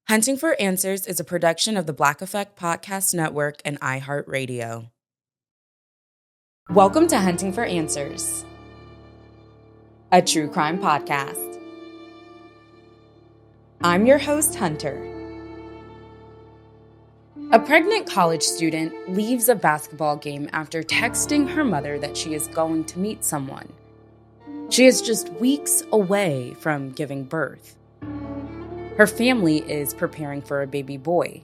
Hunting for Answers is a production of the Black Effect Podcast Network and iHeartRadio. Welcome to Hunting for Answers, a true crime podcast. I'm your host, Hunter. A pregnant college student leaves a basketball game after texting her mother that she is going to meet someone. She is just weeks away from giving birth. Her family is preparing for a baby boy.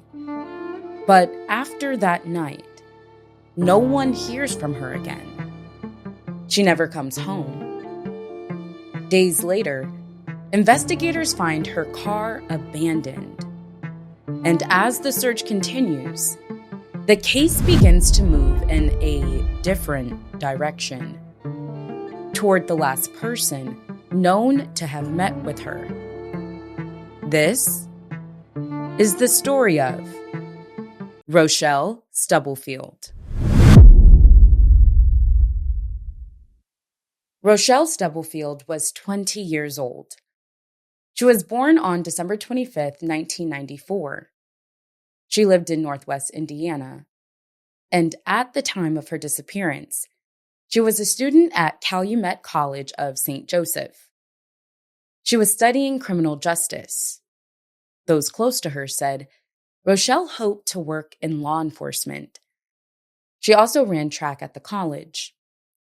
But after that night, no one hears from her again. She never comes home. Days later, investigators find her car abandoned. And as the search continues, the case begins to move in a different direction, toward the last person known to have met with her. This is the story of Rochelle Stubblefield. Rochelle Stubblefield was 20 years old. She was born on December 25th, 1994. She lived in Northwest Indiana, and at the time of her disappearance, she was a student at Calumet College of St. Joseph. She was studying criminal justice. Those close to her said Rochelle hoped to work in law enforcement. She also ran track at the college,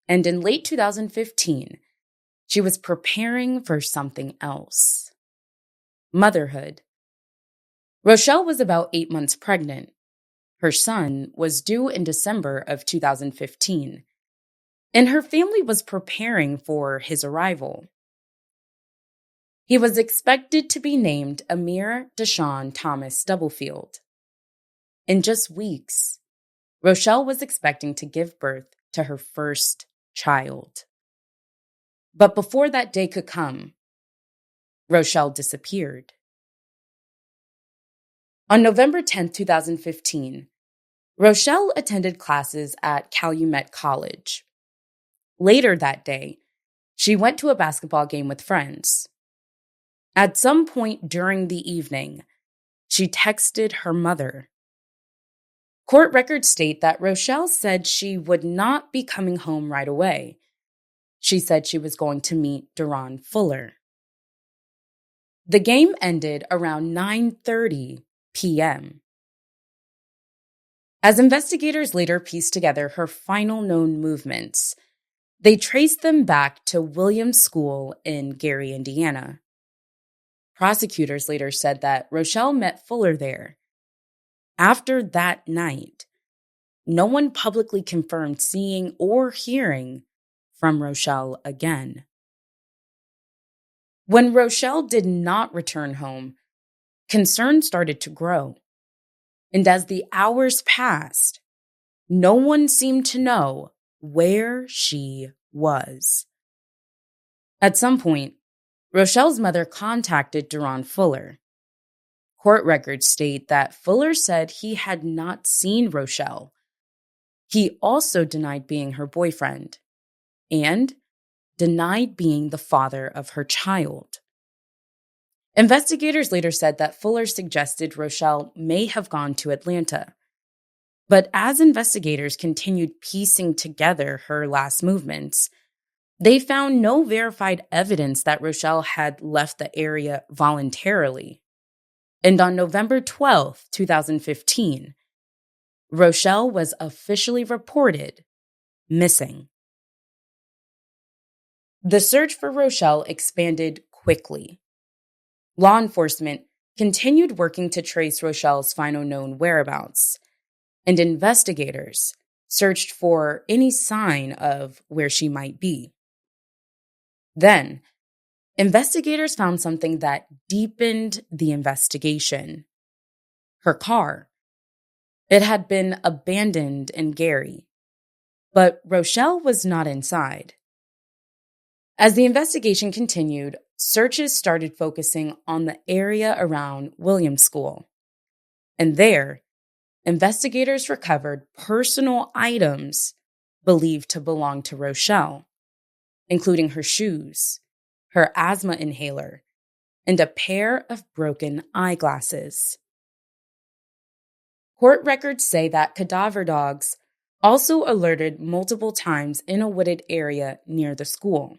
and in late 2015, she was preparing for something else: motherhood. Rochelle was about 8 months pregnant. Her son was due in December of 2015, and her family was preparing for his arrival. He was expected to be named Amir Deshaun Thomas Stubblefield. In just weeks, Rochelle was expecting to give birth to her first child. But before that day could come, Rochelle disappeared. On November 10, 2015, Rochelle attended classes at Calumet College. Later that day, she went to a basketball game with friends. At some point during the evening, she texted her mother. Court records state that Rochelle said she would not be coming home right away. She said she was going to meet Deron Fuller. The game ended around 9:30 p.m. As investigators later pieced together her final known movements, they traced them back to Williams School in Gary, Indiana. Prosecutors later said that Rochelle met Fuller there. After that night, no one publicly confirmed seeing or hearing from Rochelle again. When Rochelle did not return home, concern started to grow. And as the hours passed, no one seemed to know where she was. At some point, Rochelle's mother contacted Deron Fuller. Court records state that Fuller said he had not seen Rochelle. He also denied being her boyfriend and denied being the father of her child. Investigators later said that Fuller suggested Rochelle may have gone to Atlanta. But as investigators continued piecing together her last movements, they found no verified evidence that Rochelle had left the area voluntarily. And on November 12, 2015, Rochelle was officially reported missing. The search for Rochelle expanded quickly. Law enforcement continued working to trace Rochelle's final known whereabouts, and investigators searched for any sign of where she might be. Then, investigators found something that deepened the investigation: her car. It had been abandoned in Gary, but Rochelle was not inside. As the investigation continued, searches started focusing on the area around Williams School. And there, investigators recovered personal items believed to belong to Rochelle, including her shoes, her asthma inhaler, and a pair of broken eyeglasses. Court records say that cadaver dogs also alerted multiple times in a wooded area near the school.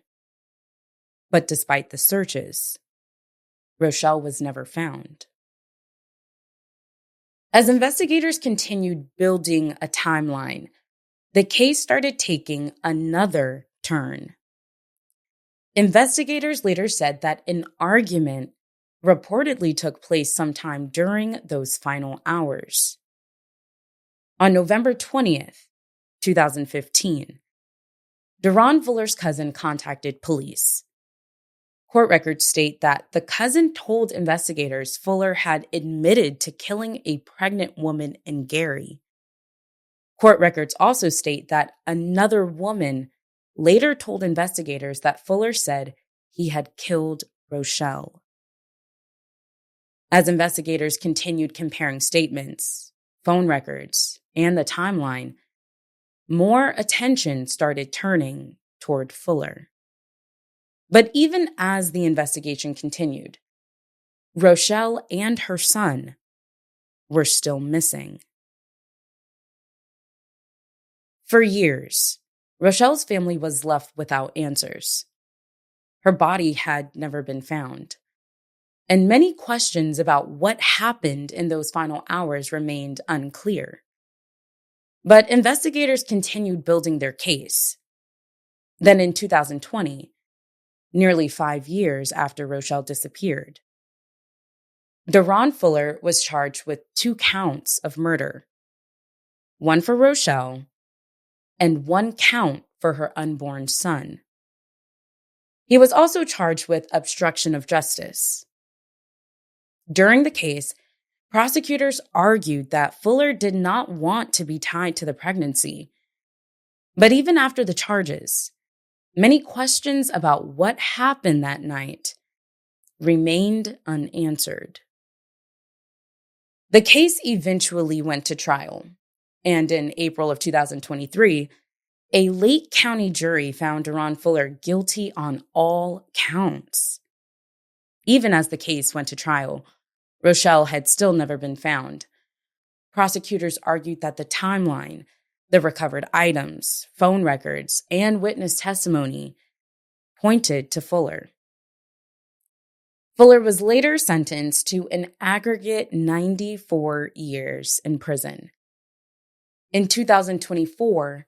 But despite the searches, Rochelle was never found. As investigators continued building a timeline, the case started taking another turn. Investigators later said that an argument reportedly took place sometime during those final hours. On November 20th, 2015, Deron Fuller's cousin contacted police. Court records state that the cousin told investigators Fuller had admitted to killing a pregnant woman in Gary. Court records also state that another woman later told investigators that Fuller said he had killed Rochelle. As investigators continued comparing statements, phone records, and the timeline, more attention started turning toward Fuller. But even as the investigation continued, Rochelle and her son were still missing. For years, Rochelle's family was left without answers. Her body had never been found, and many questions about what happened in those final hours remained unclear. But investigators continued building their case. Then in 2020, nearly 5 years after Rochelle disappeared, Deron Fuller was charged with 2 counts of murder, one for Rochelle and 1 count for her unborn son. He was also charged with obstruction of justice. During the case, prosecutors argued that Fuller did not want to be tied to the pregnancy. But even after the charges, many questions about what happened that night remained unanswered. The case eventually went to trial, and in April of 2023, a Lake County jury found Deron Fuller guilty on all counts. Even as the case went to trial, Rochelle had still never been found. Prosecutors argued that the timeline, the recovered items, phone records, and witness testimony pointed to Fuller. Fuller was later sentenced to an aggregate 94 years in prison. In 2024,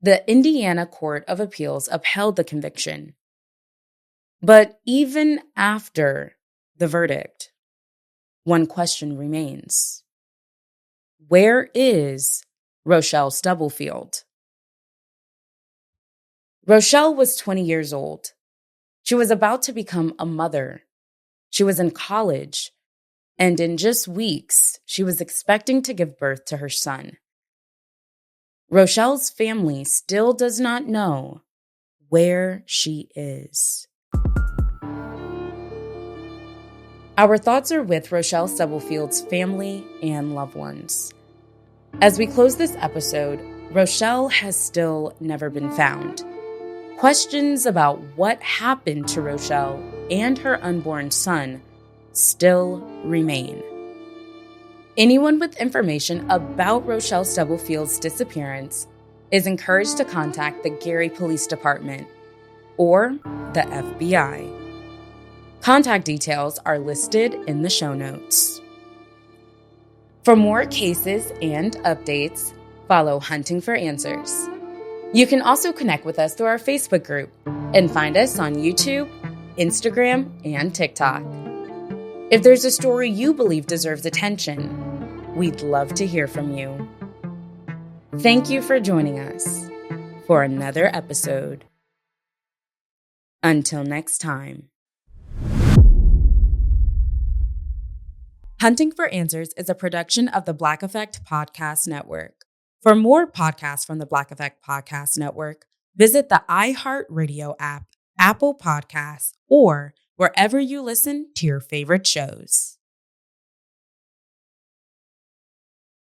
the Indiana Court of Appeals upheld the conviction. But even after the verdict, one question remains. Where is Rochelle Stubblefield? Rochelle was 20 years old. She was about to become a mother. She was in college, and in just weeks, she was expecting to give birth to her son. Rochelle's family still does not know where she is. Our thoughts are with Rochelle Stubblefield's family and loved ones. As we close this episode, Rochelle has still never been found. Questions about what happened to Rochelle and her unborn son still remain. Anyone with information about Rochelle Stubblefield's disappearance is encouraged to contact the Gary Police Department or the FBI. Contact details are listed in the show notes. For more cases and updates, follow Hunting for Answers. You can also connect with us through our Facebook group and find us on YouTube, Instagram, and TikTok. If there's a story you believe deserves attention, we'd love to hear from you. Thank you for joining us for another episode. Until next time. Hunting for Answers is a production of the Black Effect Podcast Network. For more podcasts from the Black Effect Podcast Network, visit the iHeartRadio app, Apple Podcasts, or wherever you listen to your favorite shows.